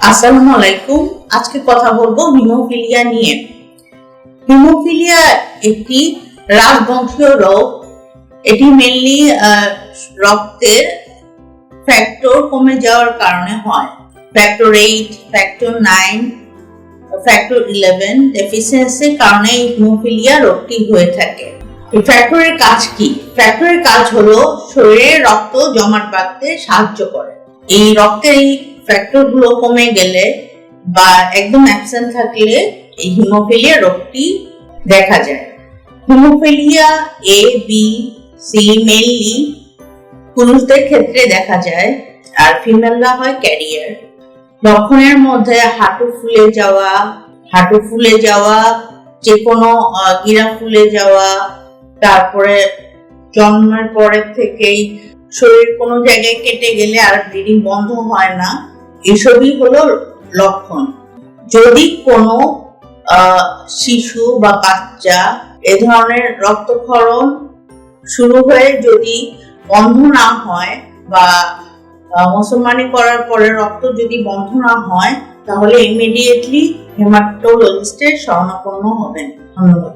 আসসালামু আলাইকুম। আজকে কথা বলবো হিমোফিলিয়া নিয়ে। হিমোফিলিয়া একটি রাজবংশীয় রোগ। এটি মেইনলি রক্তের ফ্যাক্টর কমে যাওয়ার কারণে হয়। ফ্যাক্টর 8, ফ্যাক্টর 9, ফ্যাক্টর 11 ডেফিসিয়েন্সির কারণে এই হিমোফিলিয়া রোগটি হয়ে থাকে। এই ফ্যাক্টরের কাজ কি? ফ্যাক্টরের কাজ হলো শরীরে রক্ত জমাট বাঁধতে সাহায্য করে। এই রক্তের এই ফ্যাক্টর গুলো কমে গেলে বা একদম অ্যাবসেন্ট থাকলে এই হিমোফিলিয়া রোগটি দেখা যায়। Haemophilia A, B, C mainly পুরুষদের ক্ষেত্রে দেখা যায়, আর ফিমেলরা হয় ক্যারিয়ার। লক্ষণের মধ্যে হাঁটু ফুলে যাওয়া, যে কোনো গিরা ফুলে যাওয়া, তারপরে জন্মের পরের থেকেই শরীর কোনো জায়গায় কেটে গেলে আর ব্লিডিং বন্ধ হয় না, এসবই হলো লক্ষণ। যদি কোনো শিশু বা বাচ্চা এ ধরনের রক্তক্ষরণ শুরু হয়ে যদি বন্ধ না হয় বা মুসলমানি করার পরে রক্ত যদি বন্ধ না হয়, তাহলে ইমিডিয়েটলি হেমাটোলজিস্টের শরণাপন্ন হবেন। ধন্যবাদ।